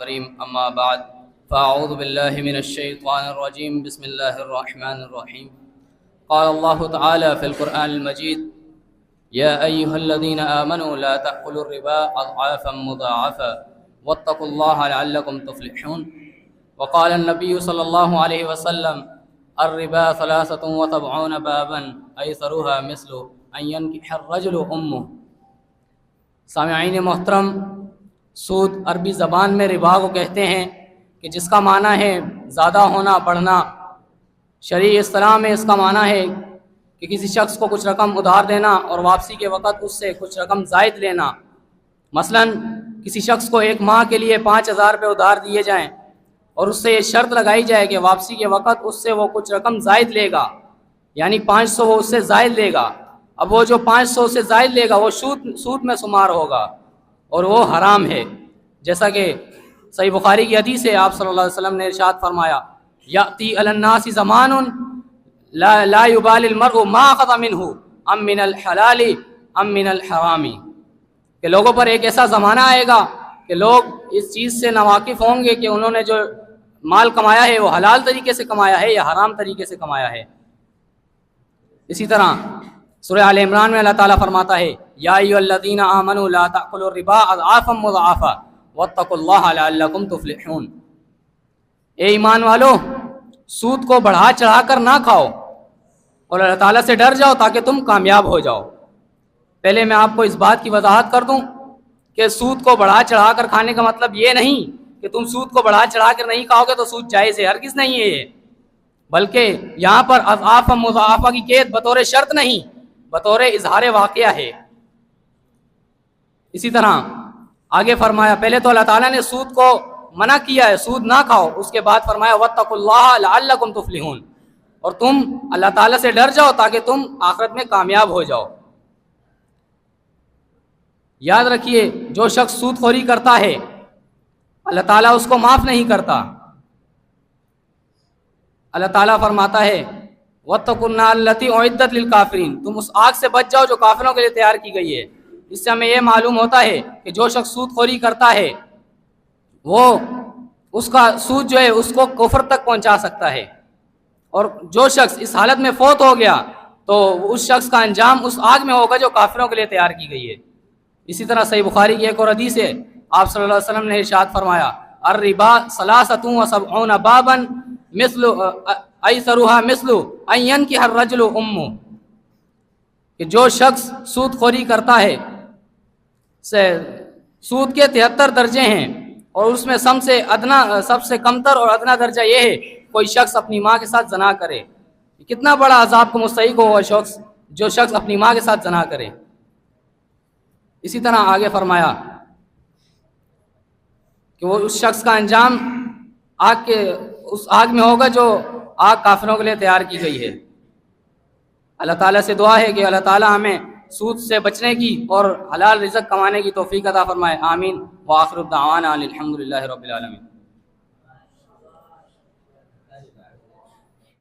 الكريم أما بعد فأعوذ بالله من الشيطان الرجيم بسم الله الرحمن الرحيم قال الله تعالى في القرآن المجيد يا أيها الذين آمنوا لا تأكلوا الربا أضعافا مضاعفا واتقوا الله لعلكم تفلحون وقال النبي صلى الله عليه وسلم الربا 73 بابا أيسرها مثل أن ينكح الرجل أمه۔ سامعین محترم، سود عربی زبان میں ربا کو کہتے ہیں کہ جس کا معنی ہے زیادہ ہونا، بڑھنا۔ شرعی اصطلاح میں اس کا معنی ہے کہ کسی شخص کو کچھ رقم ادھار دینا اور واپسی کے وقت اس سے کچھ رقم زائد لینا۔ مثلا کسی شخص کو ایک ماہ کے لیے 5000 روپے ادھار دیے جائیں اور اس سے یہ شرط لگائی جائے کہ واپسی کے وقت اس سے وہ کچھ رقم زائد لے گا، یعنی 500 وہ اس سے زائد لے گا۔ اب وہ جو 500 سے زائد لے گا وہ سود میں شمار ہوگا اور وہ حرام ہے، جیسا کہ صحیح بخاری کی حدیث ہے، آپ صلی اللہ علیہ وسلم نے ارشاد فرمایا یأتی علی الناس زمان لا یبالی المرء ما اخذ منہ ام من الحلال ام من الحرام، کہ لوگوں پر ایک ایسا زمانہ آئے گا کہ لوگ اس چیز سے ناواقف ہوں گے کہ انہوں نے جو مال کمایا ہے وہ حلال طریقے سے کمایا ہے یا حرام طریقے سے کمایا ہے۔ اسی طرح سورہ آل عمران میں اللہ تعالیٰ فرماتا ہے یا ایھا الذین آمنوا لا تأکلوا الربا اضعافا مضاعفا واتقوا اللہ لعلکم تفلحون۔ اے ایمان والو، سود کو بڑھا چڑھا کر نہ کھاؤ اور اللہ تعالیٰ سے ڈر جاؤ تاکہ تم کامیاب ہو جاؤ۔ پہلے میں آپ کو اس بات کی وضاحت کر دوں کہ سود کو بڑھا چڑھا کر کھانے کا مطلب یہ نہیں کہ تم سود کو بڑھا چڑھا کر نہیں کھاؤ گے تو سود جائز ہے، ہرگز نہیں ہے یہ، بلکہ یہاں پر اضعافا مضاعفہ کی قید بطور شرط نہیں، بطور اظہار واقعہ ہے۔ اسی طرح آگے فرمایا، پہلے تو اللہ تعالیٰ نے سود کو منع کیا ہے، سود نہ کھاؤ، اس کے بعد فرمایا واتقوا اللہ لعلکم تفلحون، اور تم اللہ تعالیٰ سے ڈر جاؤ تاکہ تم آخرت میں کامیاب ہو جاؤ۔ یاد رکھیے، جو شخص سود خوری کرتا ہے اللہ تعالیٰ اس کو معاف نہیں کرتا۔ اللہ تعالیٰ فرماتا ہے واتقوا النار التی اعدت للکافرین، تم اس آگ سے بچ جاؤ جو کافروں کے لیے تیار کی گئی ہے۔ اس سے ہمیں یہ معلوم ہوتا ہے کہ جو شخص سود خوری کرتا ہے وہ اس کا سود جو ہے اس کو کفر تک پہنچا سکتا ہے، اور جو شخص اس حالت میں فوت ہو گیا تو اس شخص کا انجام اس آگ میں ہوگا جو کافروں کے لیے تیار کی گئی ہے۔ اسی طرح صحیح بخاری کی ایک اور حدیث ہے، آپ صلی اللہ علیہ وسلم نے ارشاد فرمایا الربا 73 بابا مثل ایسرها مثل ان ينكح الرجل امه، کہ جو شخص سود خوری کرتا ہے سود کے 73 درجے ہیں، اور اس میں سب سے کمتر اور ادنا درجہ یہ ہے کوئی شخص اپنی ماں کے ساتھ زنا کرے۔ کتنا بڑا عذاب کو مستحق ہو وہ شخص جو شخص اپنی ماں کے ساتھ زنا کرے۔ اسی طرح آگے فرمایا کہ وہ اس شخص کا انجام اس آگ میں ہوگا جو آگ کافروں کے لیے تیار کی گئی ہے۔ اللہ تعالیٰ سے دعا ہے کہ اللہ تعالیٰ ہمیں سود سے بچنے کی اور حلال رزق کمانے کی توفیق عطا فرمائے، آمین۔ وآخر الدعوانا الحمد للہ رب العالمین۔